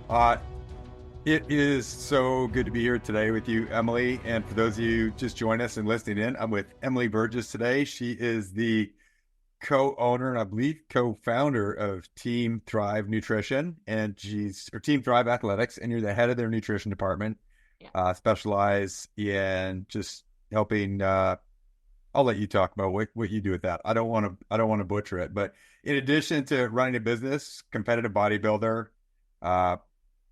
Uh, it is so good to be here today with you, Emily. And for those of you just joining us and listening in, I'm with Emily Burgess today. She is the co-owner and I believe co-founder of Team Thrive Nutrition, and she's or Team Thrive Athletics, and you're the head of their nutrition department. Yeah. Specialize in just helping. I'll let you talk about what you do with that. I don't want to butcher it, but in addition to running a business, competitive bodybuilder, uh,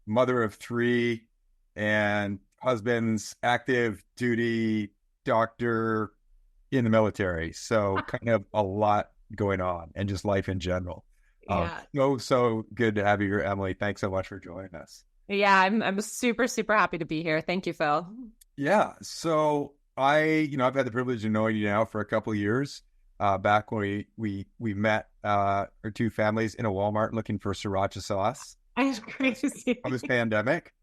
mother of three, and husband's active duty doctor in the military. So kind of a lot going on and just life in general. Yeah. So good to have you here, Emily. Thanks so much for joining us. Yeah, I'm super, super happy to be here. Thank you, Phil. Yeah. So I've had the privilege of knowing you now for a couple of years. Back when we met our two families in a Walmart looking for sriracha sauce It's great to see on you. this pandemic.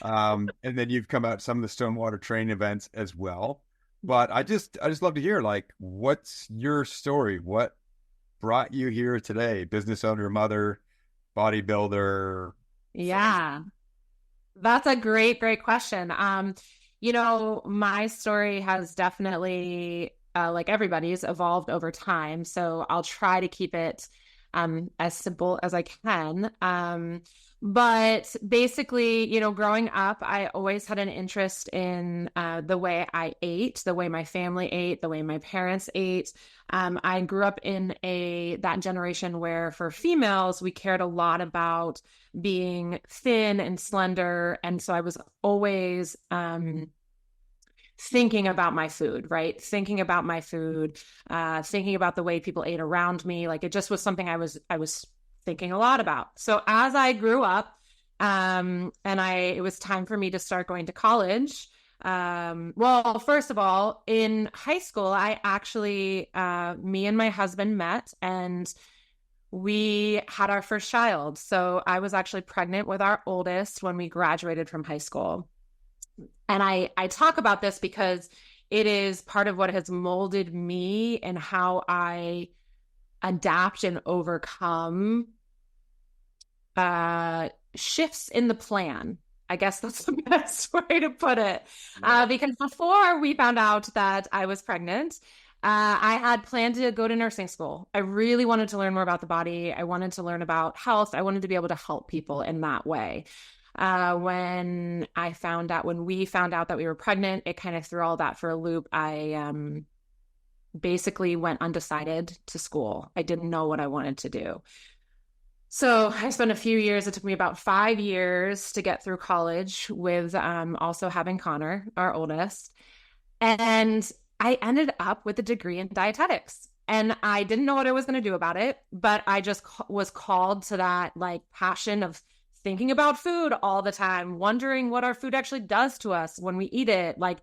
And then you've come out some of the StoneWater training events as well. But I just love to hear, like, what's your story? What brought you here today? Business owner, mother, bodybuilder, friend. Yeah, that's a great, great question. My story has definitely, like everybody's, evolved over time. So I'll try to keep it as simple as I can. But basically, growing up, I always had an interest in the way I ate, the way my family ate, the way my parents ate. I grew up in that generation where for females, we cared a lot about being thin and slender. And so I was always thinking about my food, right? Thinking about my food, thinking about the way people ate around me. Like it just was something I was thinking a lot about. So as I grew up, it was time for me to start going to college. Well, first of all, in high school, I actually, me and my husband met and we had our first child. So I was actually pregnant with our oldest when we graduated from high school. And I talk about this because it is part of what has molded me and how I adapt and overcome shifts in the plan. I guess that's the best way to put it. Yeah. Because before we found out that I was pregnant, I had planned to go to nursing school. I really wanted to learn more about the body. I wanted to learn about health. I wanted to be able to help people in that way. When we found out that we were pregnant, it kind of threw all that for a loop. I basically went undecided to school. I didn't know what I wanted to do. So I spent a few years, it took me about 5 years to get through college with also having Connor, our oldest. And I ended up with a degree in dietetics. And I didn't know what I was going to do about it, but I just was called to that like passion of thinking about food all the time, wondering what our food actually does to us when we eat it. Like,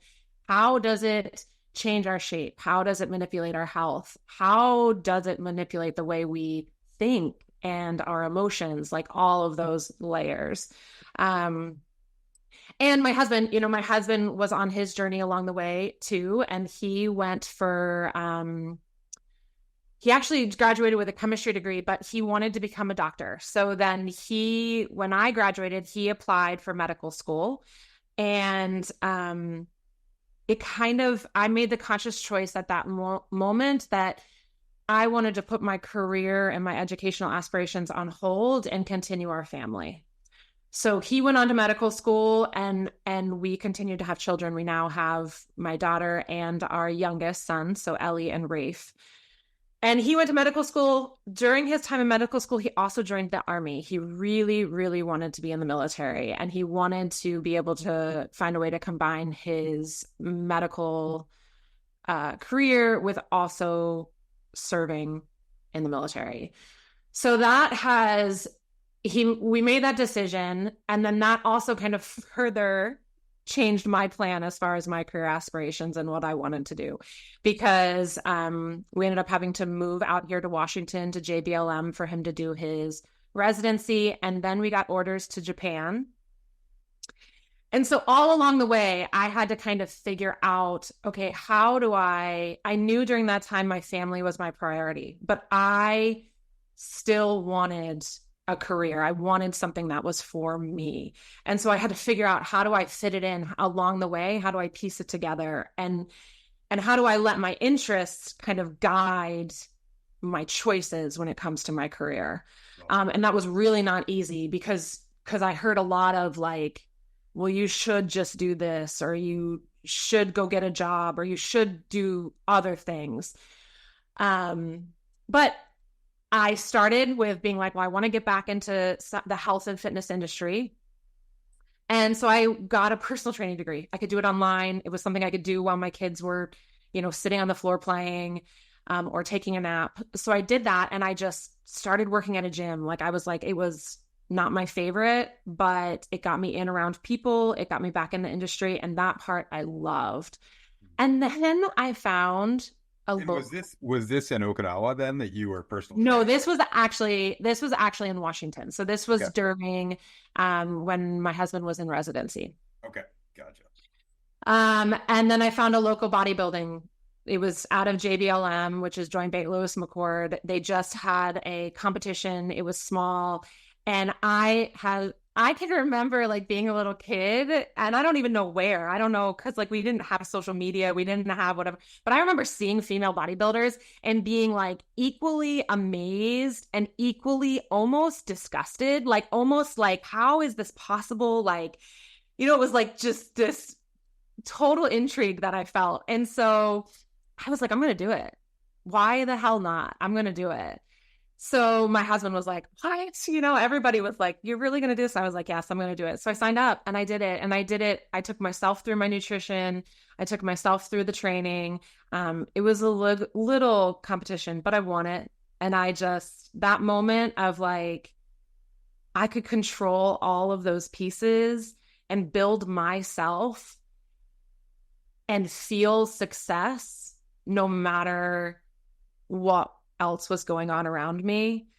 how does it change our shape? How does it manipulate our health? How does it manipulate the way we think and our emotions? Like all of those layers. And my husband was on his journey along the way too. And he actually graduated with a chemistry degree, but he wanted to become a doctor. So then when I graduated, he applied for medical school. And I made the conscious choice at that moment that I wanted to put my career and my educational aspirations on hold and continue our family. So he went on to medical school and we continued to have children. We now have my daughter and our youngest son, so Ellie and Rafe. And he went to medical school. During his time in medical school, he also joined the Army. He really, really wanted to be in the military, and he wanted to be able to find a way to combine his medical career with also serving in the military. So we made that decision, and then that also kind of further changed my plan as far as my career aspirations and what I wanted to do, because we ended up having to move out here to Washington to JBLM for him to do his residency. And then we got orders to Japan. And so all along the way, I had to kind of figure out, okay, I knew during that time my family was my priority, but I still wanted a career. I wanted something that was for me. And so I had to figure out, how do I fit it in along the way? How do I piece it together? And how do I let my interests kind of guide my choices when it comes to my career? And that was really not easy because I heard a lot of like, well, you should just do this, or you should go get a job, or you should do other things. But I started with being like, well, I want to get back into the health and fitness industry. And so I got a personal training degree. I could do it online. It was something I could do while my kids were, sitting on the floor playing, or taking a nap. So I did that, and I just started working at a gym. Like, I was like, it was not my favorite, but it got me in around people. It got me back in the industry, and that part I loved. And then I found was this in Okinawa then that you were personal No, training? this was actually in Washington. So this was Okay. during when my husband was in residency. Okay. Gotcha. And then I found a local bodybuilding. It was out of JBLM, which is Joint Bait Lewis McCord. They just had a competition. It was small. And I can remember like being a little kid, and I don't even know where. I don't know, because like we didn't have social media, we didn't have whatever. But I remember seeing female bodybuilders and being like equally amazed and equally almost disgusted, like almost like, how is this possible? Like, it was like just this total intrigue that I felt. And so I was like, I'm going to do it. Why the hell not? I'm going to do it. So my husband was like, what? Everybody was like, you're really going to do this? I was like, yes, I'm going to do it. So I signed up and I did it. And I did it. I took myself through my nutrition. I took myself through the training. It was a little competition, but I won it. And that moment of like, I could control all of those pieces and build myself and feel success no matter what else was going on around me,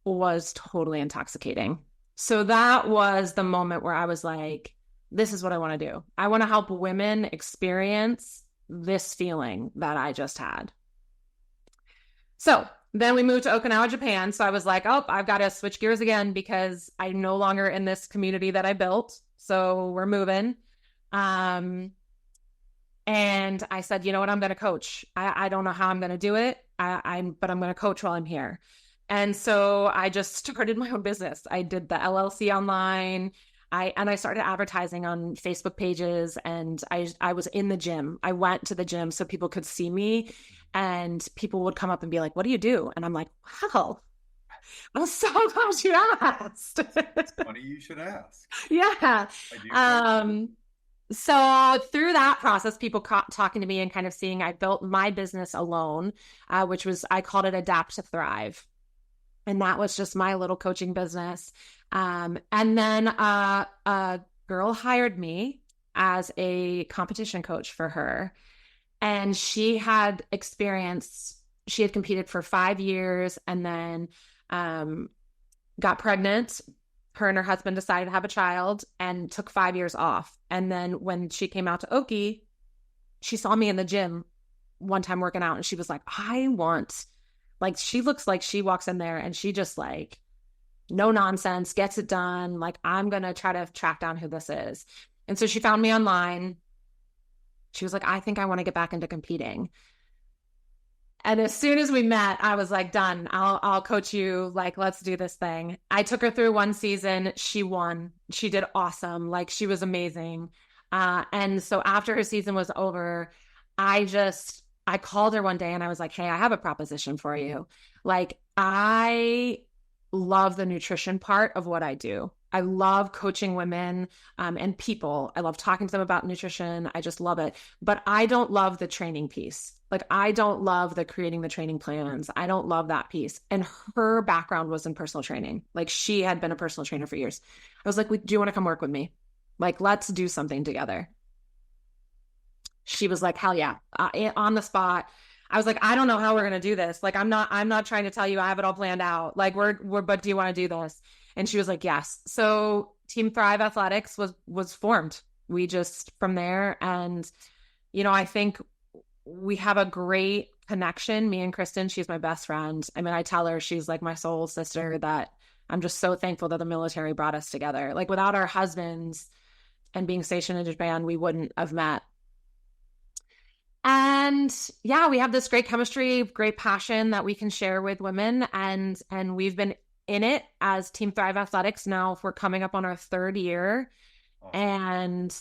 was totally intoxicating. So that was the moment where I was like, this is what I want to do. I want to help women experience this feeling that I just had. So then we moved to Okinawa, Japan. So I was like, oh, I've got to switch gears again because I'm no longer in this community that I built. So we're moving. And I said, you know what, I'm going to coach. I don't know how I'm going to do it. But I'm going to coach while I'm here. And so I just started my own business. I did the LLC online. I started advertising on Facebook pages, and I was in the gym. I went to the gym so people could see me, and people would come up and be like, what do you do? And I'm like, wow, I'm so glad you asked. It's funny you should ask. Yeah. So through that process, people talking to me and kind of seeing, I built my business alone, which was, I called it Adapt to Thrive. And that was just my little coaching business. And then a girl hired me as a competition coach for her. And she had experience. She had competed for 5 years and then got pregnant. Her and her husband decided to have a child and took 5 years off. And then when she came out to Oki, she saw me in the gym one time working out, and she was like, she looks like she walks in there and she just like, no nonsense, gets it done. Like, I'm going to try to track down who this is. And so she found me online. She was like, I think I want to get back into competing. And as soon as we met, I was like, done. I'll coach you. Like, let's do this thing. I took her through one season. She won. She did awesome. Like, she was amazing. And so after her season was over, I called her one day and I was like, hey, I have a proposition for you. Like, I love the nutrition part of what I do. I love coaching women and people. I love talking to them about nutrition. I just love it. But I don't love the training piece. Like, I don't love the creating the training plans. I don't love that piece. And her background was in personal training. Like, she had been a personal trainer for years. I was like, do you want to come work with me? Like, let's do something together. She was like, hell yeah. On the spot. I was like, I don't know how we're going to do this. Like, I'm not trying to tell you I have it all planned out. Like, but do you want to do this? And she was like, yes. So Team Thrive Athletics was formed. We just from there. And, I think we have a great connection. Me and Kristen, she's my best friend. I mean, I tell her she's like my soul sister, that I'm just so thankful that the military brought us together. Like without our husbands and being stationed in Japan, we wouldn't have met. And yeah, we have this great chemistry, great passion that we can share with women. And we've been in it as Team Thrive Athletics. Now we're coming up on our 3rd year, and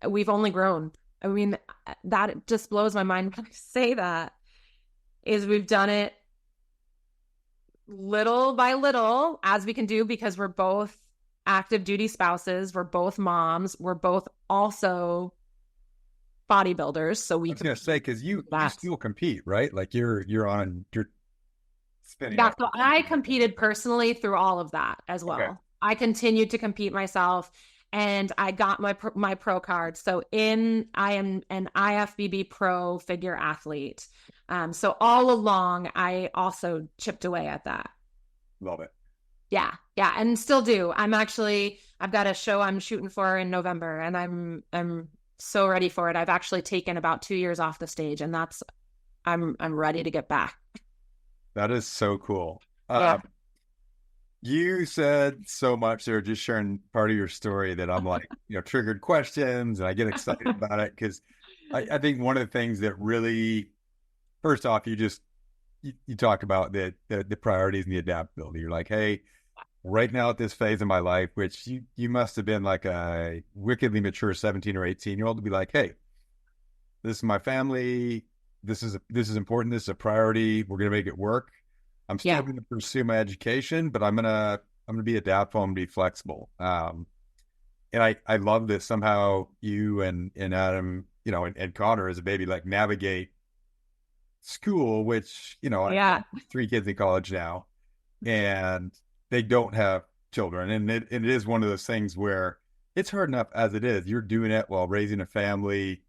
we've only grown. I mean, that just blows my mind when I say that, is we've done it little by little as we can do, because we're both active duty spouses. We're both moms. We're both also bodybuilders. So we I was going to say, because you still compete, right? Like you're spinning. Yeah, so I competed personally through all of that as well. Okay. I continued to compete myself, and I got my pro card. So I am an IFBB pro figure athlete. So all along, I also chipped away at that. Love it. Yeah, and still do. I've got a show I'm shooting for in November, and I'm so ready for it. I've actually taken about 2 years off the stage, and I'm ready to get back. That is so cool. Yeah. You said so much there, just sharing part of your story, that I'm like, triggered questions, and I get excited about it, because I think one of the things that really, first off, you talk about the priorities and the adaptability. You're like, hey, right now at this phase of my life, which you must have been like a wickedly mature 17 or 18-year-old, to be like, hey, this is my family. This is important. This is a priority. We're going to make it work. I'm still going to pursue my education, but I'm going to be adaptable and be flexible. And I love this. Somehow you and Adam, and Connor as a baby, like navigate school, which, I have 3 kids in college now, and they don't have children. And it is one of those things where it's hard enough as it is. You're doing it while raising a family,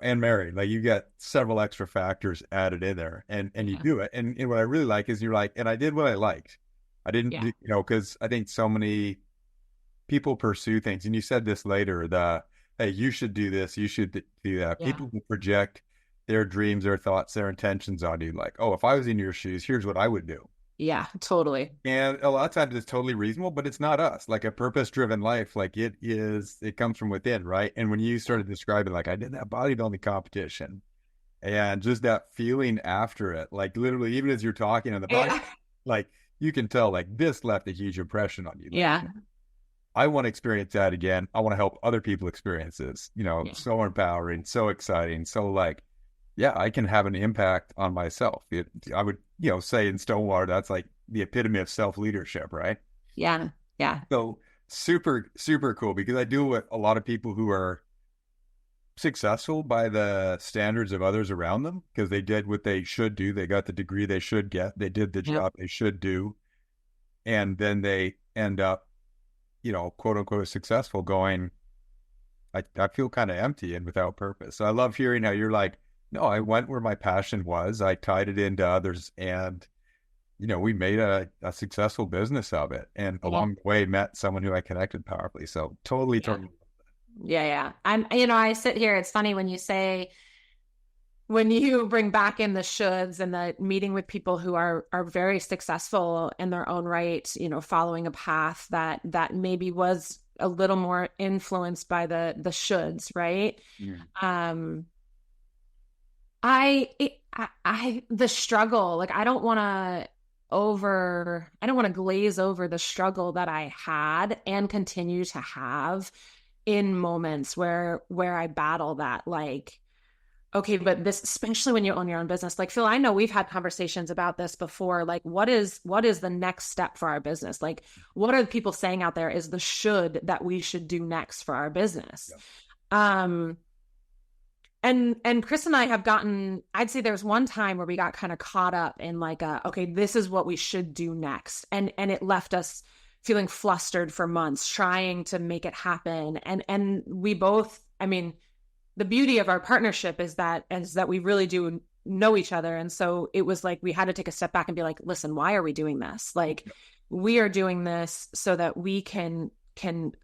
and married. Like you got several extra factors added in there, and you do it. And what I really like is you're like, and I did what I liked. I didn't, because I think so many people pursue things. And you said this later, hey, you should do this, you should do that. Yeah. People will project their dreams, their thoughts, their intentions on you. Like, oh, if I was in your shoes, here's what I would do. Yeah, totally. And a lot of times it's totally reasonable, but it's not us. Like a purpose-driven life, like it comes from within, right? And when you started describing, like, I did that bodybuilding competition, and just that feeling after it, like literally, even as you're talking on the body, like you can tell, like this left a huge impression on you. Like, I want to experience that again. I want to help other people experience this, so empowering, so exciting. So like, yeah, I can have an impact on myself. I would, say in StoneWater, that's like the epitome of self-leadership, right? Yeah. So super, super cool, because I deal with a lot of people who are successful by the standards of others around them, because they did what they should do. They got the degree they should get. They did the job they should do. And then they end up, quote unquote, successful, going, I feel kind of empty and without purpose. So I love hearing how you're like, no, I went where my passion was. I tied it into others, and, we made a successful business of it. And along the way, met someone who I connected powerfully. So totally. Yeah. And, I sit here. It's funny when you bring back in the shoulds and the meeting with people who are very successful in their own right, following a path that maybe was a little more influenced by the shoulds, right? Yeah. The struggle, like I don't want to glaze over the struggle that I had and continue to have in moments where I battle that, like, okay, but this, especially when you own your own business, like Phil, I know we've had conversations about this before. Like, what is the next step for our business? Like, what are the people saying out there is the should that we should do next for our business? Yeah. And Chris and I have gotten, I'd say there's one time where we got kind of caught up in like, okay, this is what we should do next. And it left us feeling flustered for months, trying to make it happen. And we both, I mean, the beauty of our partnership is that we really do know each other. And so it was like, we had to take a step back and be like, listen, why are we doing this? Like, we are doing this so that we can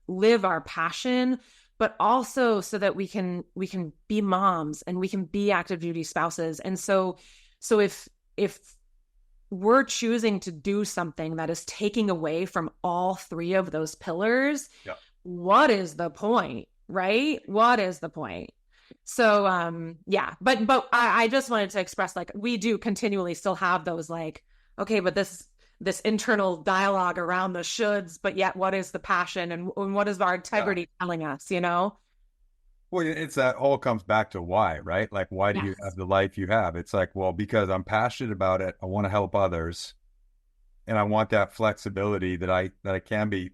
live our passion, but also so that we can be moms and we can be active duty spouses. And so if we're choosing to do something that is taking away from all three of those pillars, Yeah. what is the point, right? What is the point? So yeah, but I just wanted to express, like, we do continually still have those, like, okay, but this internal dialogue around the shoulds, but yet what is the passion, and what is our Yeah. integrity telling us, you know? Well, it's that all comes back to why, right? Like, why do you have Yes. the life you have? It's like, well, because I'm passionate about it. I want to help others, and I want that flexibility that I can be,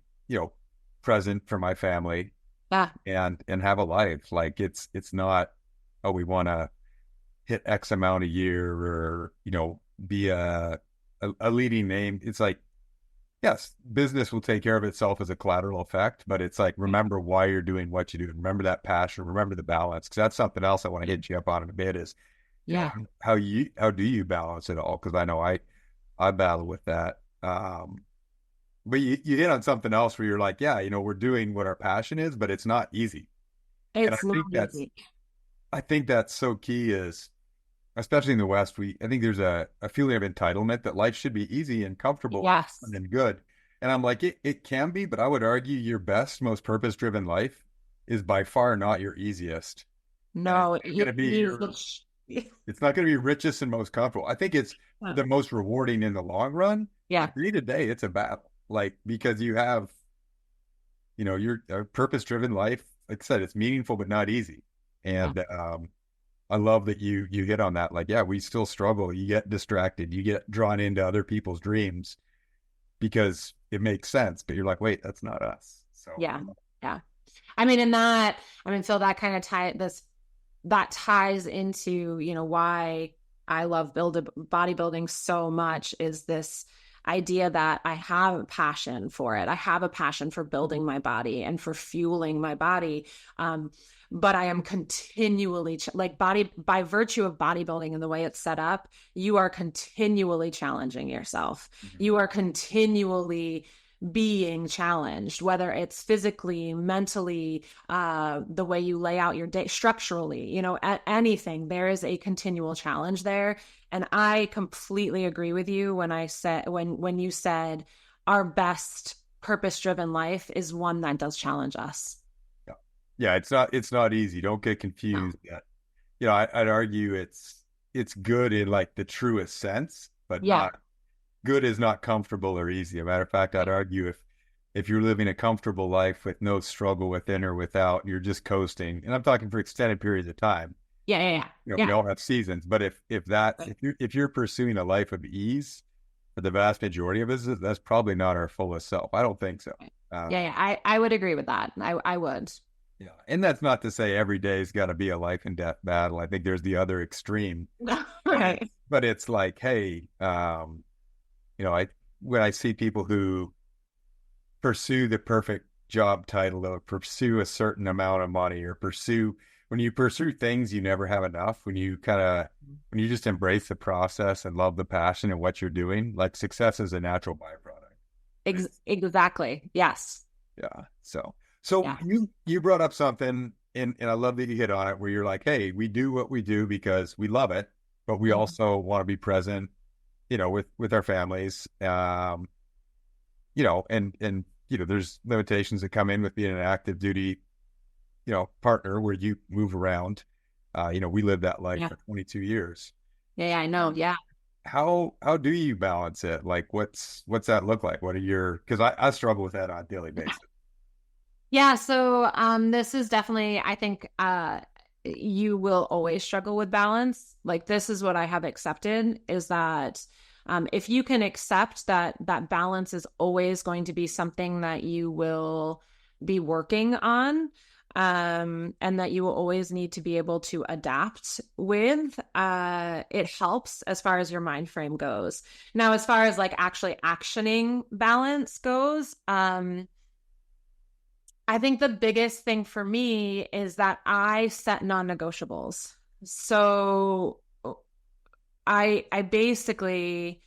present for my family Yeah. and have a life. Like, it's not, oh, we want to hit X amount a year, or be a leading name. It's like, yes, business will take care of itself as a collateral effect, but it's like, remember why you're doing what you do. Remember that passion. Remember the balance, because that's something else I want to hit you up on in a bit. Is Yeah. how do you balance it all? Because I know I battle with that. But you hit on something else where you're like, yeah, we're doing what our passion is, but it's not easy. And It's not easy. I think that's so key, is especially in the West, I think there's a feeling of entitlement that life should be easy and comfortable Yes. and good. And I'm like, it can be, but I would argue your best, most purpose-driven life is by far not your easiest. And it's No, not going to be it's not going to be richest and most comfortable. I think it's the most rewarding in the long run. yeah. Day to day, it's a battle, like, because you have, your purpose-driven life. Like I said, it's meaningful, but not easy. Yeah. And, I love that you hit on that. Like, yeah, we still struggle. You get distracted. You get drawn into other people's dreams because it makes sense, but you're like, wait, that's not us. So Yeah. Yeah. I mean, Phil, that kind of that ties into, why I love bodybuilding so much, is this idea that I have a passion for it. I have a passion for building my body and for fueling my body. But I am continually by virtue of bodybuilding and the way it's set up, you are continually challenging yourself. mm-hmm. You are continually being challenged, whether it's physically, mentally, the way you lay out your day, structurally, anything. There is a continual challenge there. And I completely agree with you when you said our best purpose-driven life is one that does challenge us. Yeah, it's not easy. Don't get confused. No. I'd argue it's good in like the truest sense, but Yeah. not good is not comfortable or easy. As a matter of fact, I'd argue if you're living a comfortable life with no struggle within or without, you're just coasting. And I'm talking for extended periods of time. Yeah. We all have seasons, but if you're pursuing a life of ease for the vast majority of us, that's probably not our fullest self. I don't think so. I would agree with that. I would. Yeah, and that's not to say every day's got to be a life and death battle. I think there's the other extreme. Right. But it's like, hey, when I see people who pursue the perfect job title, or pursue a certain amount of money, or when you pursue things, you never have enough. When you just embrace the process and love the passion and what you're doing, like, success is a natural byproduct. Exactly. Yes. Yeah. So Yeah. you brought up something, and I love that you hit on it, where you're like, hey, we do what we do because we love it, but we also want to be present, with our families, and there's limitations that come in with being an active duty, partner, where you move around. We lived that life for 22 years. Yeah, I know. Yeah. How do you balance it? Like, what's that look like? Because I struggle with that on a daily basis. Yeah. So this is definitely, I think, you will always struggle with balance. Like, this is what I have accepted, is that if you can accept that balance is always going to be something that you will be working on, and that you will always need to be able to adapt with, it helps as far as your mind frame goes. Now, as far as like actually actioning balance goes, I think the biggest thing for me is that I set non-negotiables. So I basically,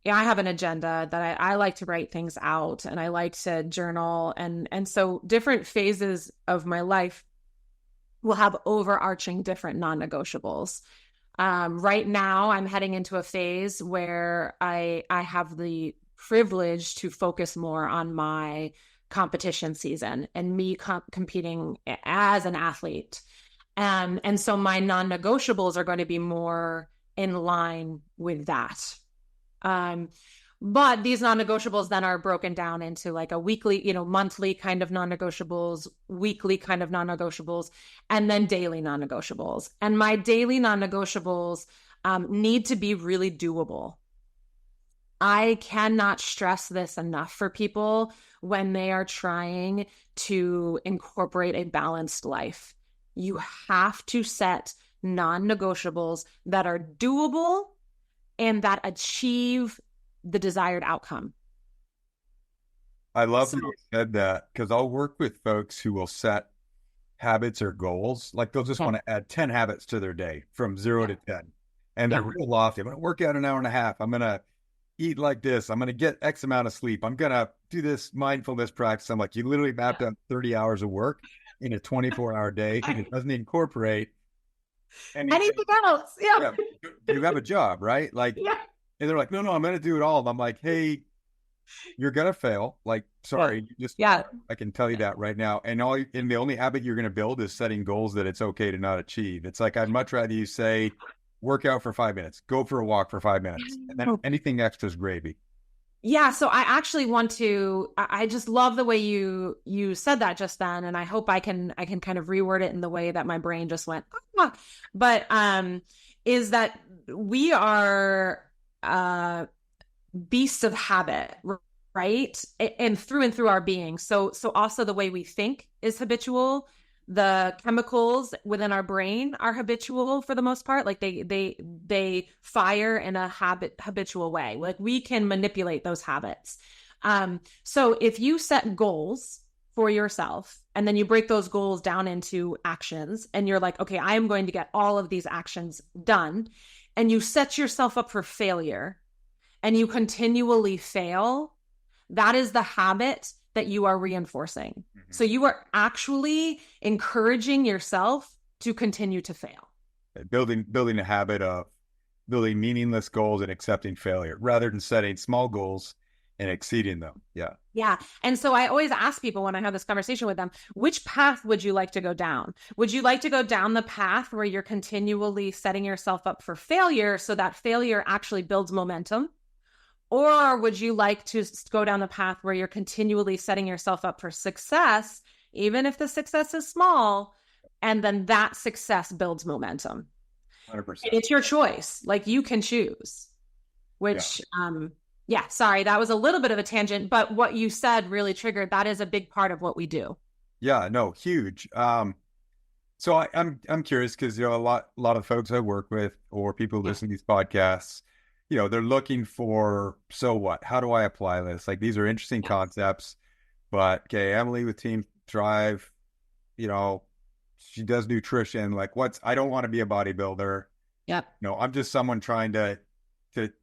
I have an agenda that I like to write things out, and I like to journal. And so different phases of my life will have overarching different non-negotiables. Right now, I'm heading into a phase where I have the privilege to focus more on my competition season and me competing as an athlete. And so my non-negotiables are going to be more in line with that. Um, but these non-negotiables then are broken down into like a weekly, monthly kind of non-negotiables, weekly kind of non-negotiables, and then daily non-negotiables. And my daily non-negotiables need to be really doable. I cannot stress this enough for people when they are trying to incorporate a balanced life. You have to set non-negotiables that are doable and that achieve the desired outcome. I love So, that you said that because I'll work with folks who will set habits or goals. Like they'll just yeah, want to add 10 habits to their day from zero yeah, to 10. And they're yeah. real lofty. I'm going to work out an hour and a half. I'm going to eat like this. I'm going to get X amount of sleep. I'm going to do this mindfulness practice. I'm like, you literally mapped out 30 hours of work in a 24-hour day, and it doesn't incorporate anything. Anything else? Yeah. Yeah, you have a job, right? Like, Yeah. and they're like, no, I'm going to do it all. And I'm like, hey, you're going to fail. Like, Yeah. sorry, you just, Yeah. I can tell you that right now. And the only habit you're going to build is setting goals that it's okay to not achieve. It's like, I'd much rather you say, work out for 5 minutes, go for a walk for 5 minutes, and then anything extra is gravy. Yeah, so I actually want to I just love the way you said that just then, and I hope I can kind of reword it in the way that my brain just went. Ah. But is that we are beasts of habit, right? And through our being. So also the way we think is habitual. The chemicals within our brain are habitual for the most part. Like they fire in a habitual way. Like we can manipulate those habits. So if you set goals for yourself and then you break those goals down into actions and you're like, okay, I am going to get all of these actions done, and you set yourself up for failure and you continually fail, that is the habit that you are reinforcing. Mm-hmm. So you are actually encouraging yourself to continue to fail. Building a habit of building meaningless goals and accepting failure rather than setting small goals and exceeding them. Yeah. Yeah. And so I always ask people when I have this conversation with them, which path would you like to go down? Would you like to go down the path where you're continually setting yourself up for failure so that failure actually builds momentum? Or would you like to go down the path where you're continually setting yourself up for success, even if the success is small, and then that success builds momentum? 100%. And it's your choice. Like you can choose, which, sorry, that was a little bit of a tangent, but what you said really triggered. That is a big part of what we do. Yeah, no, huge. So I'm curious because, a lot of folks I work with or people who listen to these podcasts, they're looking for, so what? How do I apply this? Like, these are interesting concepts, but okay, Emily with Team Thrive, she does nutrition. Like, I don't want to be a bodybuilder. Yep. I'm just someone trying to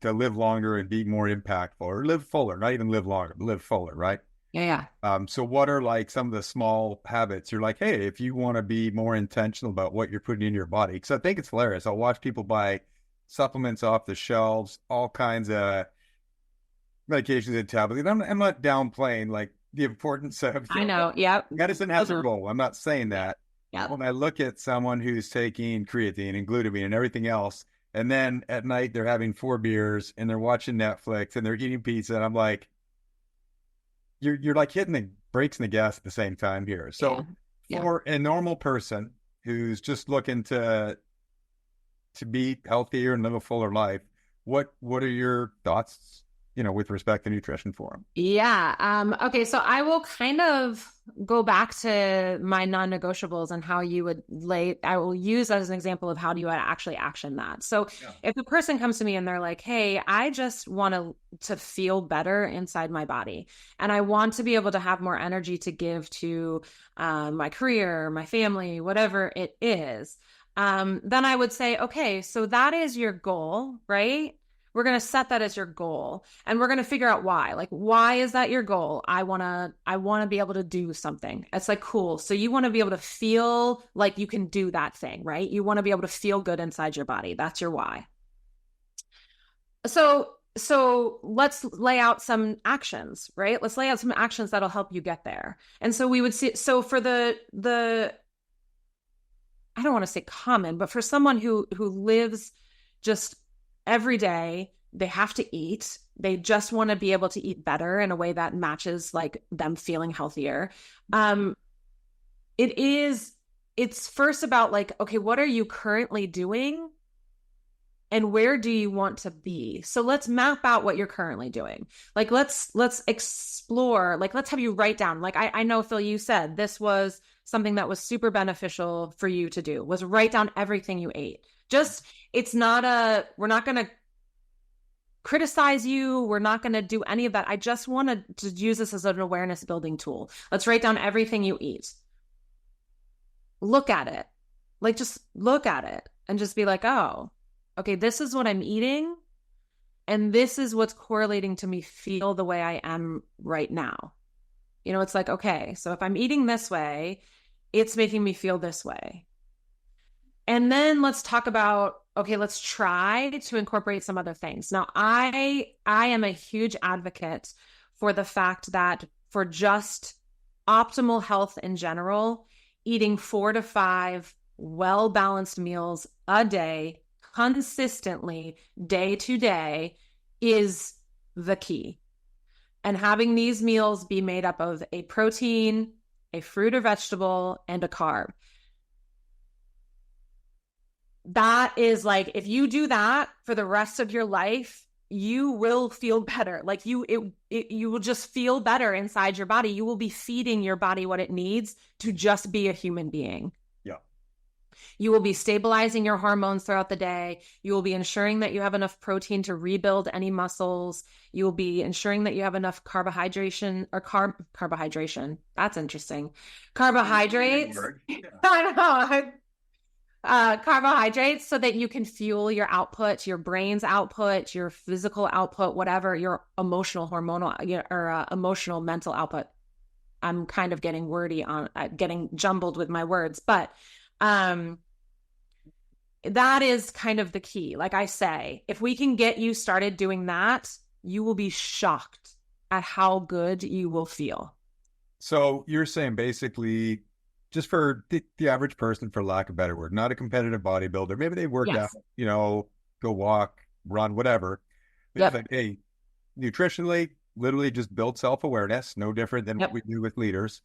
live longer and be more impactful or live fuller, not even live longer, but live fuller, right? Yeah. So what are like some of the small habits? You're like, hey, if you want to be more intentional about what you're putting in your body, because I think it's hilarious. I'll watch people buy supplements off the shelves, all kinds of medications and tablets. I'm not downplaying like the importance of. I know. Yep. Medicine has a role. I'm not saying that. Yep. When I look at someone who's taking creatine and glutamine and everything else, and then at night they're having 4 beers and they're watching Netflix and they're eating pizza, and I'm like, you're like hitting the brakes and the gas at the same time here. So for a normal person who's just looking to be healthier and live a fuller life, what are your thoughts, with respect to nutrition for them? Yeah. Okay. So I will kind of go back to my non-negotiables and how you would I will use as an example of how do you actually action that. So if a person comes to me and they're like, hey, I just want to feel better inside my body, and I want to be able to have more energy to give to my career, my family, whatever it is, then I would say, okay, so that is your goal, right? We're going to set that as your goal, and we're going to figure out why. Like, why is that your goal? I want to be able to do something. It's like, cool. So you want to be able to feel like you can do that thing, right? You want to be able to feel good inside your body. That's your why. So let's lay out some actions, right? Let's lay out some actions that'll help you get there. And so we would see, so for the I don't want to say common, but for someone who lives just every day, they have to eat. They just want to be able to eat better in a way that matches like them feeling healthier. It's first about like, okay, what are you currently doing? And where do you want to be? So let's map out what you're currently doing. Like, let's explore, like, let's have you write down. Like, I know, Phil, you said this was something that was super beneficial for you to do, was write down everything you ate. Just, we're not going to criticize you. We're not going to do any of that. I just wanted to use this as an awareness building tool. Let's write down everything you eat. Look at it. Like, just look at it and just be like, oh, okay, this is what I'm eating, and this is what's correlating to me feel the way I am right now. You know, it's like, okay, so if I'm eating this way, it's making me feel this way. And then let's talk about, okay, let's try to incorporate some other things. Now, I am a huge advocate for the fact that for just optimal health in general, eating 4 to 5 well-balanced meals a day consistently, day to day, is the key. And having these meals be made up of a protein, a fruit or vegetable, and a carb. That is like, if you do that for the rest of your life, you will feel better. Like you will just feel better inside your body. You will be feeding your body what it needs to just be a human being. You will be stabilizing your hormones throughout the day. You will be ensuring that you have enough protein to rebuild any muscles. You will be ensuring that you have enough carbohydration. That's interesting. Carbohydrates. I know. Carbohydrates so that you can fuel your output, your brain's output, your physical output, whatever, your emotional, hormonal, or emotional, mental output. I'm kind of getting wordy on, getting jumbled with my words, but that is kind of the key. Like I say, if we can get you started doing that, you will be shocked at how good you will feel. So you're saying basically, just for the average person, for lack of a better word, not a competitive bodybuilder, maybe they work out, go walk, run, whatever. It's like, hey, nutritionally, literally just build self-awareness, no different than what we do with leaders.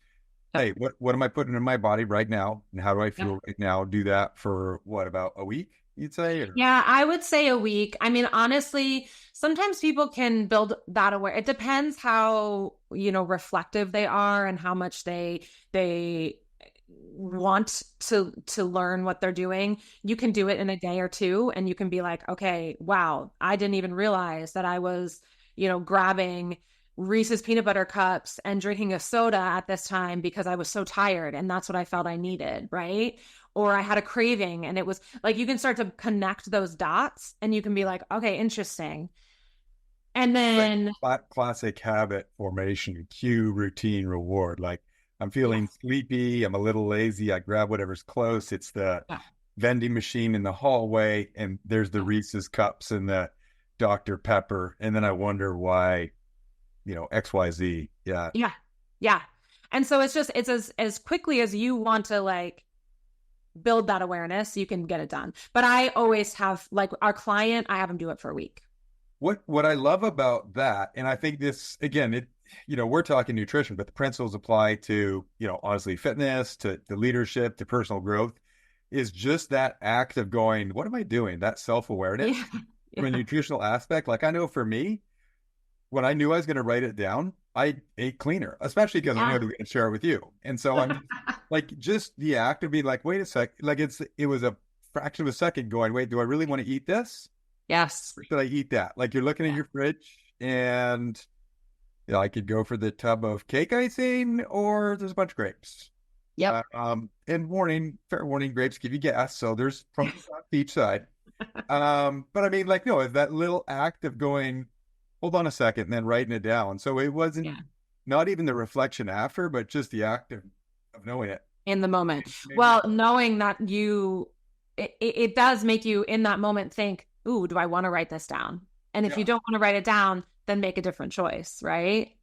Hey, what am I putting in my body right now? And how do I feel right now? Do that for what, about a week, you'd say? Or? Yeah, I would say a week. I mean, honestly, sometimes people can build that aware. It depends how, reflective they are and how much they want to learn what they're doing. You can do it in a day or two, and you can be like, okay, wow, I didn't even realize that I was, grabbing Reese's peanut butter cups and drinking a soda at this time because I was so tired and that's what I felt I needed, right? Or I had a craving, and it was like, you can start to connect those dots and you can be like, okay, interesting. And then classic habit formation, cue, routine, reward. Like, I'm feeling sleepy, I'm a little lazy, I grab whatever's close. It's the vending machine in the hallway, and there's the Reese's cups and the Dr. Pepper. And then I wonder why, XYZ. Yeah. And so it's as quickly as you want to like build that awareness, you can get it done. But I always have, like, our client, I have them do it for a week. What I love about that, and I think this, again, we're talking nutrition, but the principles apply to, honestly, fitness, to leadership, to personal growth, is just that act of going, what am I doing? That self-awareness from a nutritional aspect. Like, I know for me, when I knew I was going to write it down, I ate cleaner, especially because I knew I was going to share it with you. And so I'm like, just the act of being like, wait a sec, like it was a fraction of a second going, wait, do I really want to eat this? Yes. Or should I eat that? Like, you're looking at your fridge, and I could go for the tub of cake icing, or there's a bunch of grapes. Yep. And fair warning, grapes give you gas. So there's pros each side. But I mean, like, no, that little act of going, hold on a second, and then writing it down. So it wasn't Yeah. not even the reflection after, but just the act of knowing it. In the moment. Maybe Well, knowing that it does make you in that moment think, ooh, do I want to write this down? And if yeah, you don't want to write it down, then make a different choice, right?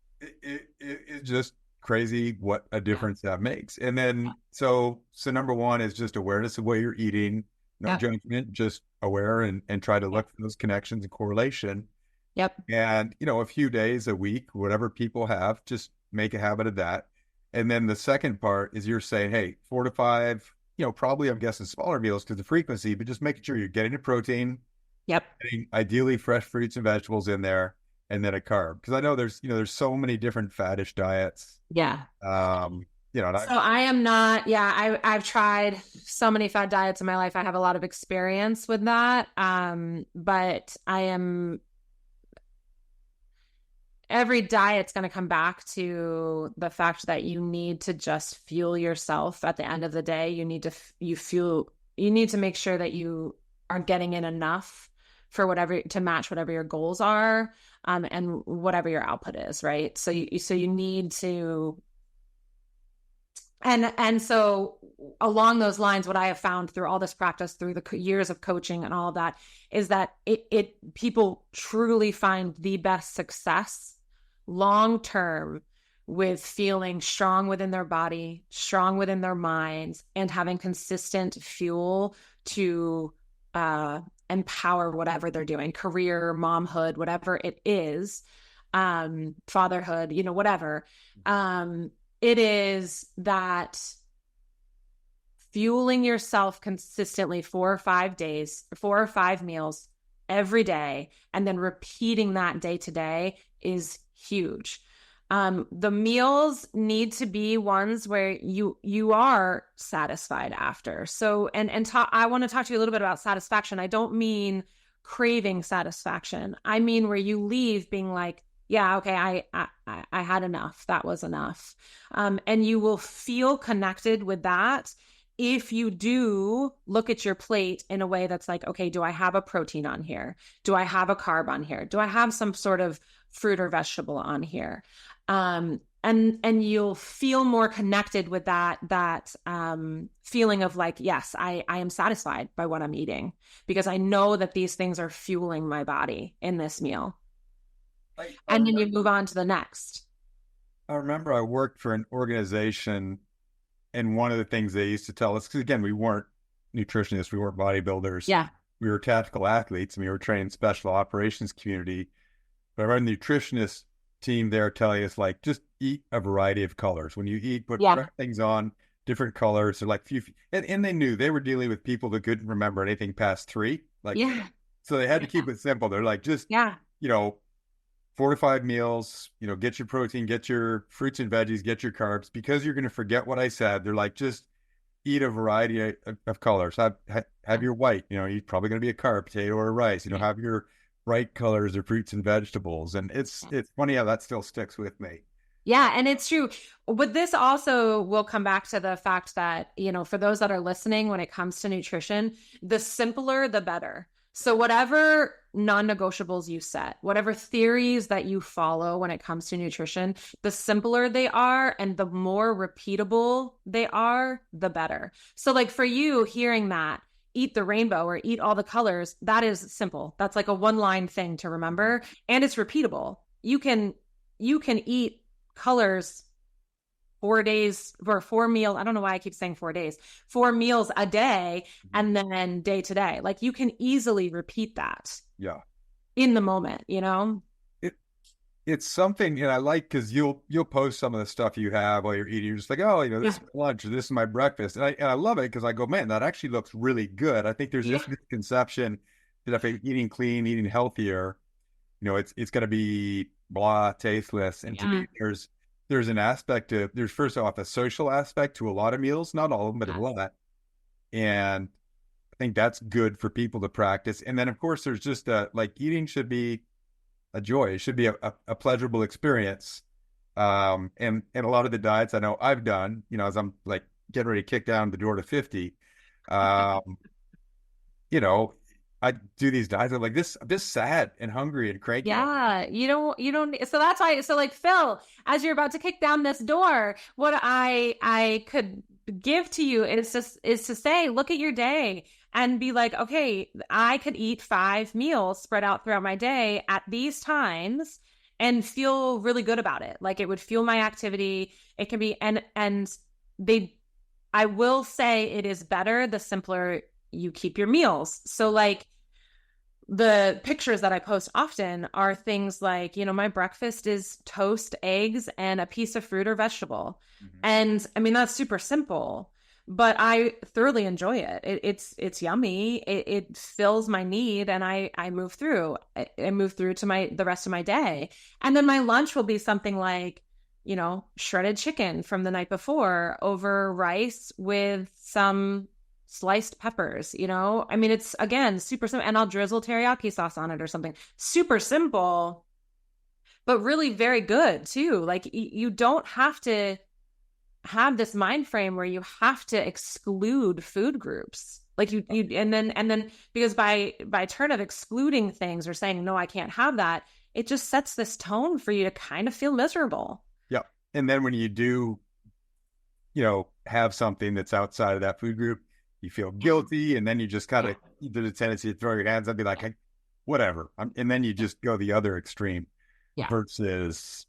it's just crazy what a Yeah. difference that makes. And then so number one is just awareness of what you're eating, no Yep. judgment, just aware and try to Yep. look for those connections and correlation. Yep. And a few days a week, whatever people have, just make a habit of that. And then the second part is you're saying, hey, 4 to 5, probably I'm guessing smaller meals because the frequency, but just making sure you're getting the protein, Yep. getting ideally fresh fruits and vegetables in there, and then a carb. Because I know there's so many different faddish diets. Yeah. And So I am not, yeah, I've tried so many fad diets in my life. I have a lot of experience with that. But I am every diet's going to come back to the fact that you need to just fuel yourself at the end of the day. You need to make sure that you are getting in enough for whatever to match whatever your goals are, and whatever your output is, right? So you need to, and so along those lines, what I have found through all this practice, through the years of coaching and all of that, is that it people truly find the best success long term with feeling strong within their body, strong within their minds, and having consistent fuel to empower whatever they're doing, career, momhood, whatever it is, fatherhood, whatever. It is that fueling yourself consistently 4 or 5 days, 4 or 5 meals every day, and then repeating that day to day is huge. The meals need to be ones where you are satisfied after. So, I want to talk to you a little bit about satisfaction. I don't mean craving satisfaction. I mean where you leave being like, yeah, okay, I had enough. That was enough. And you will feel connected with that if you do look at your plate in a way that's like, okay, do I have a protein on here? Do I have a carb on here? Do I have some sort of fruit or vegetable on here? And you'll feel more connected with that feeling of like, yes, I am satisfied by what I'm eating because I know that these things are fueling my body in this meal. I And then you remember, move on to the next. I remember I worked for an organization, and one of the things they used to tell us, because again, we weren't nutritionists, we weren't bodybuilders, Yeah. we were tactical athletes, and we were trained special operations community. But our nutritionist team there telling us like just eat a variety of colors. When you eat, put Yeah. fresh things on, different colors. They're like few, and they knew they were dealing with people that couldn't remember anything past three. Like, Yeah. so they had to Yeah. keep it simple. They're like, just Yeah. you know, 4 to 5 meals. Get your protein, get your fruits and veggies, get your carbs, because you're going to forget what I said. They're like, just eat a variety of colors. Have your white. You're probably going to be a carb, potato or rice. Have your bright colors or fruits and vegetables. And it's funny how that still sticks with me. Yeah, and it's true. But this also will come back to the fact that, for those that are listening, when it comes to nutrition, the simpler, the better. So whatever non-negotiables you set, whatever theories that you follow when it comes to nutrition, the simpler they are and the more repeatable they are, the better. So like for you hearing that, eat the rainbow or eat all the colors, that is simple. That's like a one-line thing to remember, and it's repeatable. You can eat colors 4 days or 4 meals. I don't know why I keep saying 4 days, 4 meals a day, and then day to day. Like you can easily repeat that Yeah. in the moment. It it's something, and I like, because you'll post some of the stuff you have while you're eating. You're just like, oh, this Yeah. is my lunch or this is my breakfast. And I love it because I go, man, that actually looks really good. I think there's Yeah. this misconception that if I'm eating clean, eating healthier, it's going to be blah, tasteless. And to Yeah. me, there's an aspect of, there's first off a social aspect to a lot of meals, not all of them, but a Yes. lot. And I think that's good for people to practice. And then of course there's just like eating should be a joy. It should be a pleasurable experience. And a lot of the diets I know I've done, as I'm like getting ready to kick down the door to 50, um, you know, I do these diets. I'm like this. I'm just sad and hungry and cranky. Yeah, you don't, so that's why, so like Phil, as you're about to kick down this door, what I could give to you is to say, look at your day and be like, okay, I could eat 5 meals spread out throughout my day at these times and feel really good about it. Like it would fuel my activity. It can be, and they, I will say it is better the simpler you keep your meals. So like, the pictures that I post often are things like, my breakfast is toast, eggs, and a piece of fruit or vegetable. Mm-hmm. And I mean, that's super simple, but I thoroughly enjoy it. It's yummy. It fills my need, and I move through. I move through to the rest of my day. And then my lunch will be something like, shredded chicken from the night before over rice with some sliced peppers. I mean, it's again super simple, and I'll drizzle teriyaki sauce on it or something. Super simple, but really very good too. Like you don't have to have this mind frame where you have to exclude food groups. Like you and then because by turn of excluding things or saying no, I can't have that, it just sets this tone for you to kind of feel miserable. Yeah. And then when you do, have something that's outside of that food group, you feel guilty, and then you just kind of, there's a tendency to throw your hands up and be like, hey, whatever. And then you just go the other extreme versus,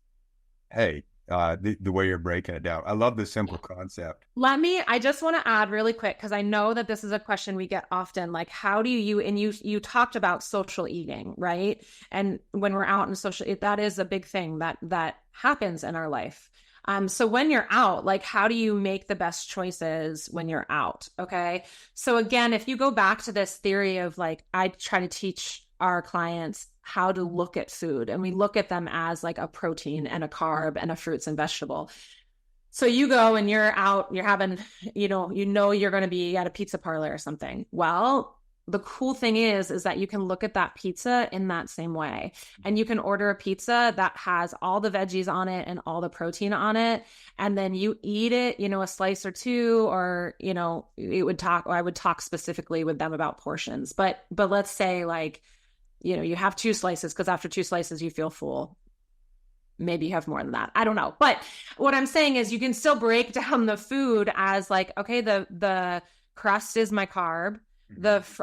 hey, the way you're breaking it down. I love this simple concept. I just want to add really quick, because I know that this is a question we get often, like, how do you talked about social eating, right? And when we're out in social, that is a big thing that happens in our life. So when you're out, like, how do you make the best choices when you're out? Okay. So again, if you go back to this theory of like, I try to teach our clients how to look at food, and we look at them as like a protein and a carb and a fruits and vegetable. So you go and you're out, you're having, you're going to be at a pizza parlor or something. Well, the cool thing is that you can look at that pizza in that same way, and you can order a pizza that has all the veggies on it and all the protein on it. And then you eat it, a slice or two, or, I would talk specifically with them about portions, but let's say like, you have 2 slices, because after 2 slices, you feel full. Maybe you have more than that. I don't know. But what I'm saying is you can still break down the food as like, okay, the crust is my carb.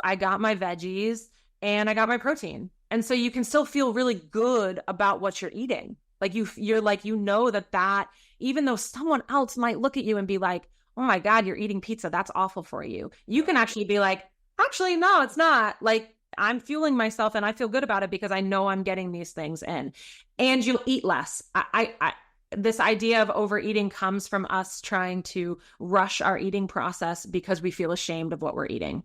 I got my veggies and I got my protein. And so you can still feel really good about what you're eating. Like you're like, that even though someone else might look at you and be like, oh my God, you're eating pizza, that's awful for you. You can actually be like, actually, no, it's not. Like, I'm fueling myself and I feel good about it because I know I'm getting these things in. And you'll eat less. This idea of overeating comes from us trying to rush our eating process because we feel ashamed of what we're eating.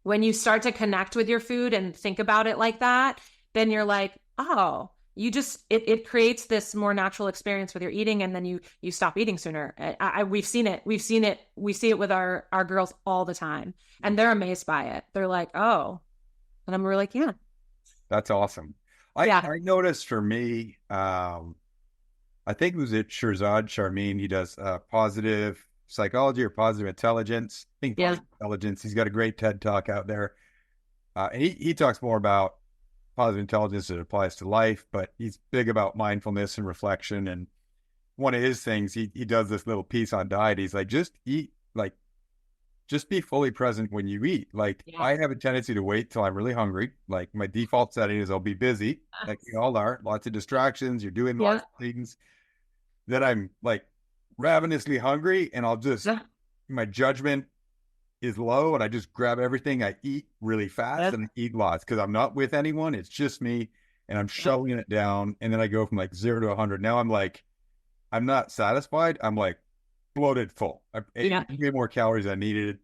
When you start to connect with your food and think about it like that, then you're like, oh, it creates this more natural experience with your eating, and then you stop eating sooner. We've seen it. We see it with our girls all the time, and they're amazed by it. They're like, oh, and we're like, yeah. That's awesome. I noticed for me, I think it was at Shirzad Sharmin. He does positive psychology or positive intelligence. I think positive intelligence. He's got a great TED Talk out there. And he talks more about positive intelligence that applies to life, but he's big about mindfulness and reflection. And one of his things, he does this little piece on diet. He's like, just eat, like, just be fully present when you eat. Like, I have a tendency to wait till I'm really hungry. Like, my default setting is I'll be busy, like we all are, lots of distractions. You're doing lots of things. Then I'm like ravenously hungry, and I'll just, my judgment is low, and I just grab everything. I eat really fast and I eat lots because I'm not with anyone. It's just me, and I'm shoveling it down. And then I go from like 0 to 100. Now I'm like, I'm not satisfied. I'm like bloated full. I ate way more calories than I needed,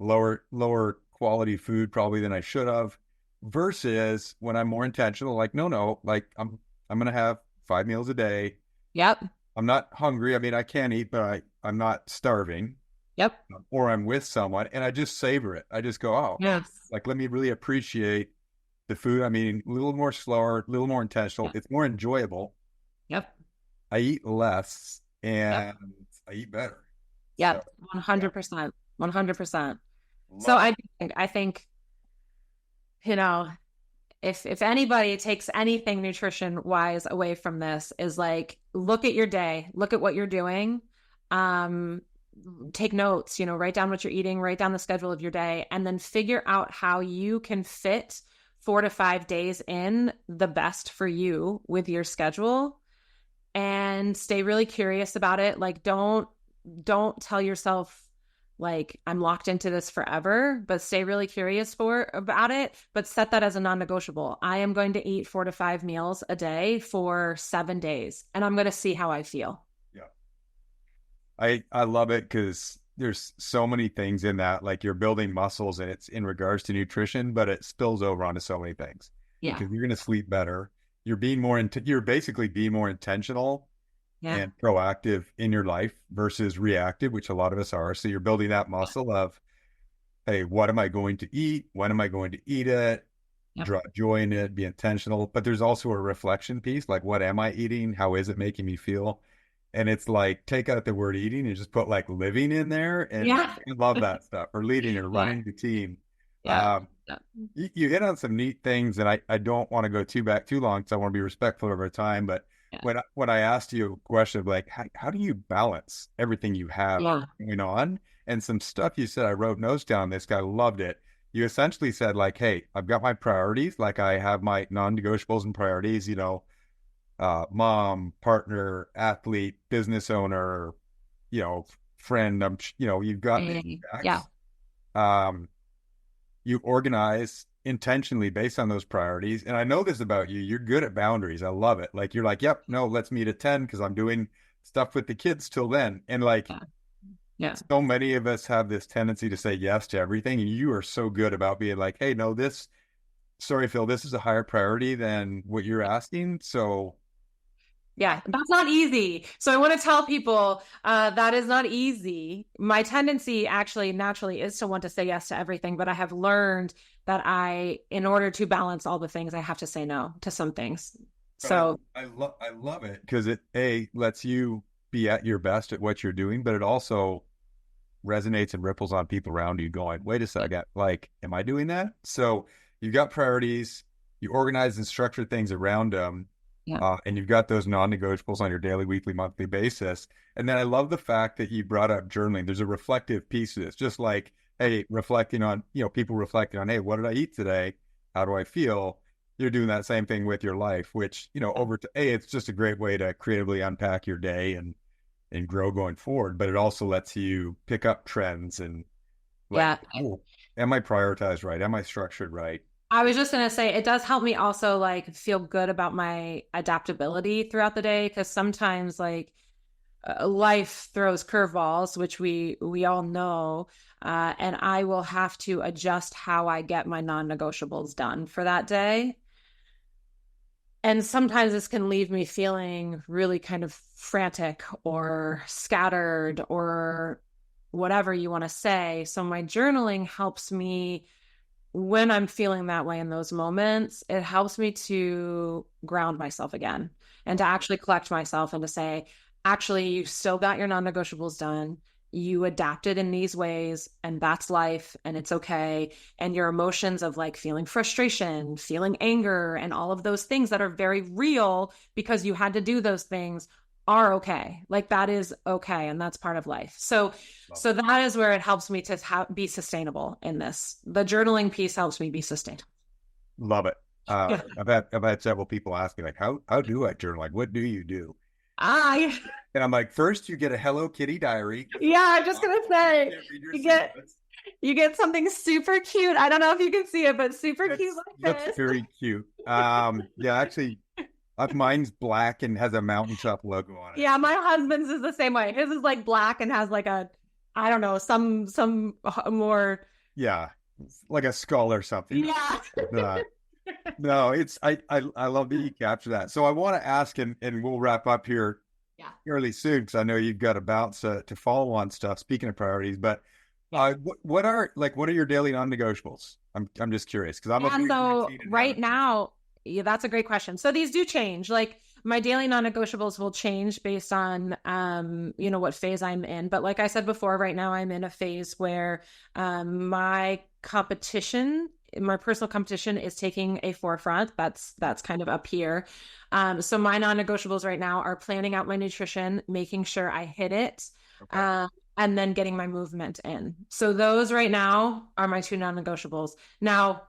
lower quality food probably than I should have, versus when I'm more intentional, like, no, like I'm going to have 5 meals a day. Yep. I'm not hungry. I mean, I can eat, but I'm not starving. Yep. Or I'm with someone, and I just savor it. I just go, oh, like, let me really appreciate the food. I mean, a little more slower, a little more intentional. It's more enjoyable. Yep. I eat less, and I eat better. Yep. 100%. 100%. So I think you know, if anybody takes anything nutrition wise away from this, is like, look at your day, look at what you're doing. Um, Take notes, write down what you're eating, write down the schedule of your day, and then figure out how you can fit 4 to 5 days in the best for you with your schedule, and stay really curious about it. Like, don't tell yourself like I'm locked into this forever, but stay really curious about it, but set that as a non-negotiable. I am going to eat 4 to 5 meals a day for 7 days, and I'm going to see how I feel. Yeah. I love it because there's so many things in that, like you're building muscles and it's in regards to nutrition, but it spills over onto so many things. Yeah. Because you're going to sleep better. You're you're basically being more intentional and proactive in your life versus reactive, which a lot of us are. So you're building that muscle of, hey, what am I going to eat? When am I going to eat it? Draw joy in it, be intentional. But there's also a reflection piece, like what am I eating? How is it making me feel? And it's like, take out the word eating and just put like living in there. And I love that stuff. Or leading or running the team. You hit on some neat things, and I don't want to go too long because I want to be respectful of our time. But when I asked you a question of like, how do you balance everything you have going on? And some stuff you said, I wrote notes down. This guy loved it. You essentially said like, hey, I've got my priorities. Like I have my non-negotiables and priorities, mom, partner, athlete, business owner, friend. You've got you organize intentionally based on those priorities. And I know this about you. You're good at boundaries. I love it. Like you're like, yep, no, let's meet at 10 because I'm doing stuff with the kids till then. And like, so many of us have this tendency to say yes to everything. And you are so good about being like, hey, no, sorry, Phil, this is a higher priority than what you're asking. So yeah, that's not easy. So I want to tell people that is not easy. My tendency actually naturally is to want to say yes to everything, but I have learned that in order to balance all the things, I have to say no to some things. So I love it because it lets you be at your best at what you're doing, but it also resonates and ripples on people around you going, wait a second, like, am I doing that? So you've got priorities, you organize and structure things around them. And you've got those non-negotiables on your daily, weekly, monthly basis. And then I love the fact that you brought up journaling. There's a reflective piece to this, just like, hey, reflecting on, people reflecting on, hey, what did I eat today? How do I feel? You're doing that same thing with your life, which, it's just a great way to creatively unpack your day and grow going forward. But it also lets you pick up trends and like, am I prioritized right? Am I structured right? I was just going to say, it does help me also like feel good about my adaptability throughout the day. Cause sometimes like life throws curveballs, which we all know. And I will have to adjust how I get my non-negotiables done for that day. And sometimes this can leave me feeling really kind of frantic or scattered or whatever you want to say. So my journaling helps me when I'm feeling that way in those moments. It helps me to ground myself again and to actually collect myself and to say, actually, you still got your non-negotiables done. You adapted in these ways, and that's life, and it's okay. And your emotions of like feeling frustration, feeling anger, and all of those things that are very real because you had to do those things are okay. Like that is okay. And that's part of life. So that is where it helps me to be sustainable in this. The journaling piece helps me be sustainable. Love it. I've had several people ask me like, how do I journal? Like, what do you do? And I'm like, first you get a Hello Kitty diary. Yeah, I'm just gonna say you get something super cute. I don't know if you can see it, but super cute like this. That's very cute. Actually, mine's black and has a mountaintop logo on it. Yeah, my husband's is the same way. His is like black and has like a, I don't know, some more. Yeah, like a skull or something. Yeah. No, I love that you capture that. So I want to ask, and we'll wrap up here fairly soon because I know you've got to bounce to follow on stuff. Speaking of priorities, but what are your daily non-negotiables? I'm just curious because so right now. Yeah, that's a great question. So these do change. Like my daily non-negotiables will change based on, what phase I'm in. But like I said before, right now I'm in a phase where my competition my personal competition is taking a forefront. That's kind of up here. So my non-negotiables right now are planning out my nutrition, making sure I hit it, Okay. and then getting my movement in. So those right now are my two non-negotiables. Now,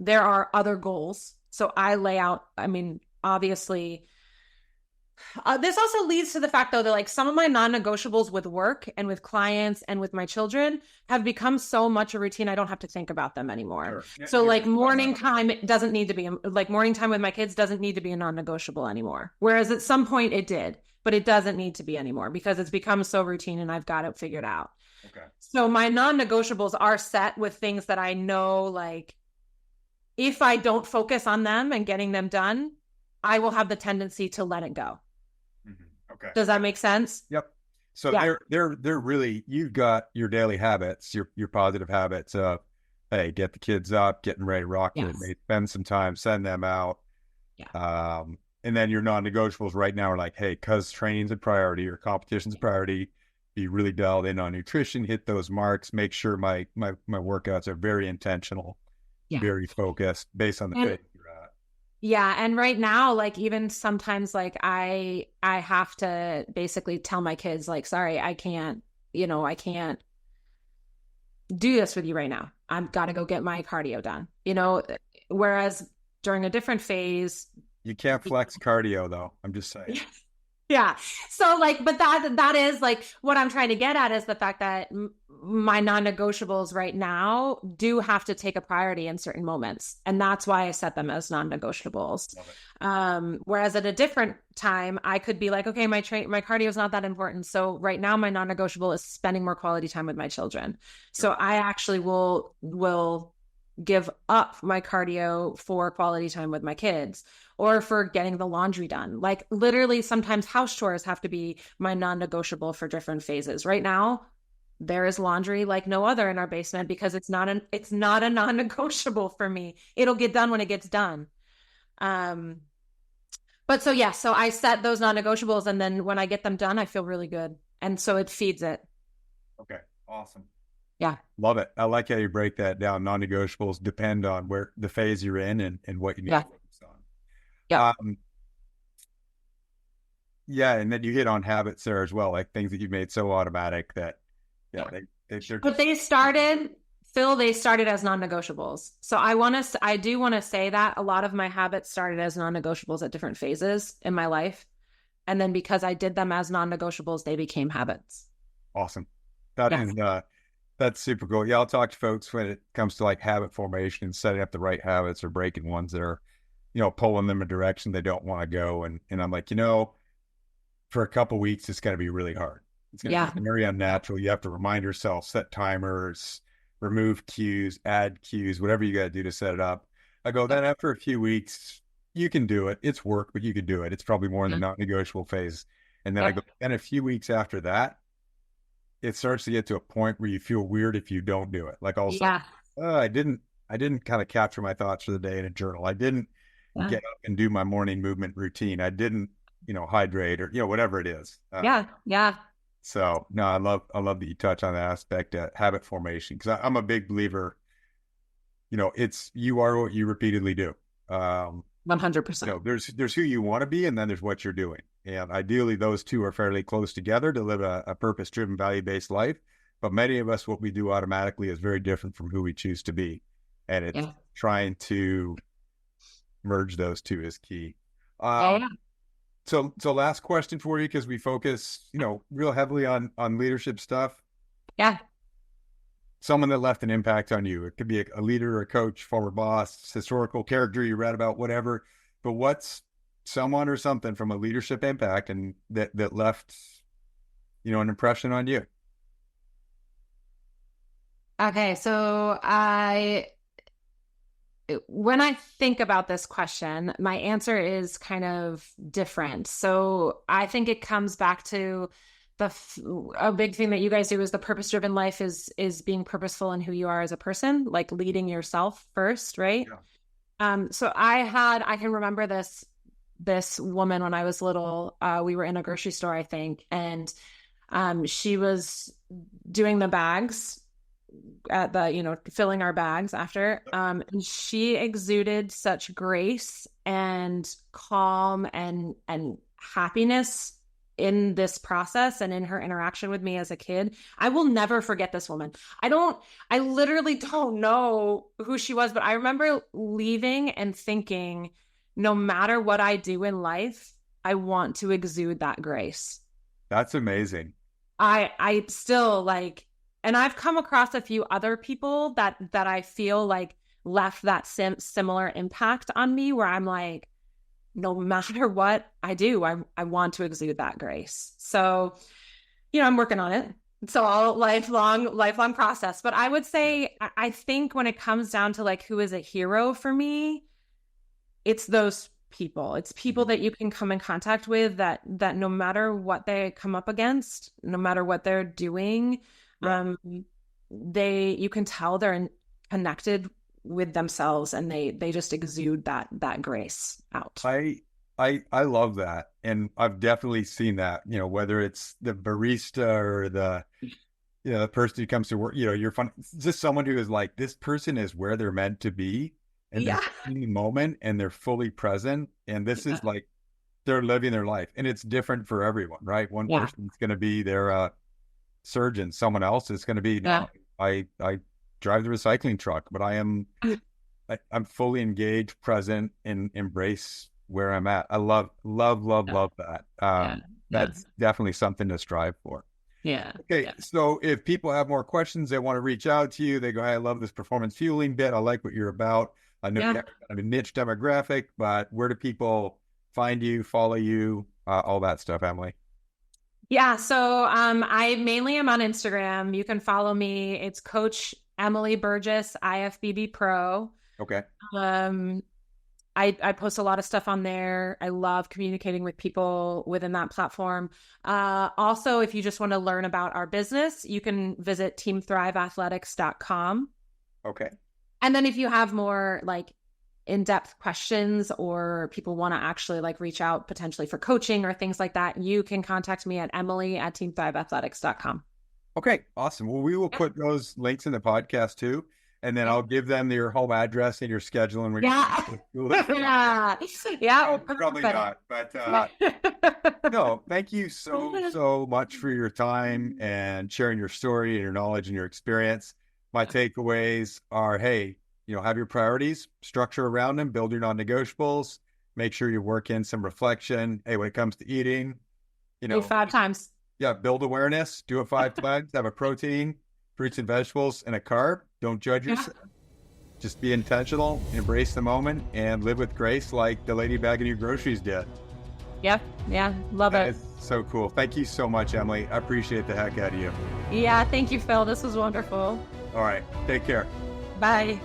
there are other goals. So I lay out, I mean, obviously, this also leads to the fact, though, that like some of my non-negotiables with work and with clients and with my children have become so much a routine. I don't have to think about them anymore. Sure. Yeah, So you're like just talking morning about time doesn't need to be like morning time with my kids doesn't need to be a non-negotiable anymore. Whereas at some point it did, but it doesn't need to be anymore because it's become so routine and I've got it figured out. okay. So my non-negotiables are set with things that I know, like if I don't focus on them and getting them done, I will have the tendency to let it go. Okay. Does that make sense? Yep. So Yeah. they're really, you've got your daily habits, your positive habits of, hey, get the kids up, getting ready to rock with Yes. me, spend some time, send them out. Yeah. And then your non-negotiables right now are like, hey, cause training's a priority or competition's a priority, be really dialed in on nutrition, hit those marks, make sure my workouts are very intentional, Yeah. very focused based on the And phase you're at. yeah, and right now, like even sometimes like I have to basically tell my kids, like, sorry, I can't, I can't do this with you right now. I've got to go get my cardio done. Whereas during a different phase, You can't flex cardio though. I'm just saying. yeah. So like, but that is like what I'm trying to get at is the fact that my non-negotiables right now do have to take a priority in certain moments. And that's why I set them as non-negotiables. Love it. Whereas at a different time, I could be like, okay, my cardio is not that important. So right now my non-negotiable is spending more quality time with my children. So Sure. I actually will give up my cardio for quality time with my kids or for getting the laundry done. Like literally sometimes house chores have to be my non-negotiable for different phases. Right now, there is laundry like no other in our basement because it's not a non-negotiable for me. It'll get done when it gets done. But so yeah, so I set those non-negotiables and then when I get them done, I feel really good. And so it feeds it. Okay. Awesome. Yeah. Love it. I like how you break that down. Non-negotiables depend on where the phase you're in and what you need Yeah. to focus Yeah. on. Yeah, and then you hit on habits there as well, like things that you've made so automatic that, yeah, they're But just, Phil, they started as non-negotiables. So I do want to say that a lot of my habits started as non-negotiables at different phases in my life. And then because I did them as non-negotiables, they became habits. awesome. That Yeah. is, that's super cool. Yeah, I'll talk to folks when it comes to like habit formation and setting up the right habits or breaking ones that are, pulling them a direction they don't want to go. And I'm like, for a couple of weeks, it's going to be really hard. It's going to Yeah. be very unnatural. You have to remind yourself, set timers, remove cues, add cues, whatever you got to do to set it up. I go, then after a few weeks, you can do it. It's work, but you can do it. It's probably more in the non-negotiable phase. And then I Yeah. go, then a few weeks after that, it starts to get to a point where you feel weird if you don't do it. Like all of a sudden, Yeah. I didn't kind of capture my thoughts for the day in a journal. I didn't Yeah. get up and do my morning movement routine. I didn't, hydrate or, whatever it is. Yeah. Yeah. So no, I love that you touch on that aspect of habit formation because I'm a big believer. It's you are what you repeatedly do. 100%. There's who you want to be, and then there's what you're doing, and ideally those two are fairly close together to live a purpose-driven, value-based life. But many of us, what we do automatically is very different from who we choose to be, and it's Yeah. trying to merge those two is key. Yeah. So last question for you, because we focus, real heavily on leadership stuff. Yeah. Someone that left an impact on you. It could be a leader, a coach, former boss, historical character you read about, whatever. But what's someone or something from a leadership impact and that left, an impression on you? Okay. So when I think about this question, my answer is kind of different. So I think it comes back to a big thing that you guys do is the purpose-driven life is being purposeful in who you are as a person, like leading yourself first, right? Yeah. So I can remember this woman when I was little. We were in a grocery store, I think, and she was doing the bags at the, filling our bags after. And she exuded such grace and calm and happiness in this process and in her interaction with me as a kid. I will never forget this woman. I literally don't know who she was, but I remember leaving and thinking, no matter what I do in life, I want to exude that grace. That's amazing. I still like, and I've come across a few other people that I feel like left that similar impact on me, where I'm like, no matter what I do, I want to exude that grace. So, I'm working on it. It's all lifelong process. But I would say, I think when it comes down to like who is a hero for me, it's those people. It's people that you can come in contact with that no matter what they come up against, no matter what they're doing, you can tell they're connected with themselves, and they just exude that grace out. I love that. And I've definitely seen that, whether it's the barista or the person who comes to work, you're fun. Just someone who is like, this person is where they're meant to be, and they're in the moment, and they're fully present. And this is like, they're living their life, and it's different for everyone, right? One person's going to be their surgeon. Someone else is going to be, I drive the recycling truck, but I'm fully engaged, present, and embrace where I'm at. I love that. That's definitely something to strive for. Yeah. Okay. Yeah. So if people have more questions, they want to reach out to you, they go, hey, I love this performance fueling bit. I like what you're about. I know you have kind of a niche demographic, but where do people find you, follow you, all that stuff, Emily? Yeah. So I mainly am on Instagram. You can follow me. It's Coach Emily Burgess, IFBB Pro. Okay. I post a lot of stuff on there. I love communicating with people within that platform. Also, if you just want to learn about our business, you can visit teamthriveathletics.com. Okay. And then if you have more like in-depth questions, or people want to actually like reach out potentially for coaching or things like that, you can contact me at emily@teamthriveathletics.com. Okay. Awesome. Well, we will put those links in the podcast too. And then I'll give them your home address and your schedule. And probably not. But no, thank you so much for your time and sharing your story and your knowledge and your experience. My takeaways are, hey, have your priorities, structure around them, build your non-negotiables, make sure you work in some reflection. Hey, when it comes to eating, 5 times. Yeah, build awareness, do it 5 times, have a protein, fruits and vegetables, and a carb. Don't judge yourself. Just be intentional, embrace the moment, and live with grace like the lady bagging your groceries did. Yeah, love it. It's so cool. Thank you so much, Emily. I appreciate the heck out of you. Yeah, thank you, Phil. This was wonderful. All right, take care. Bye.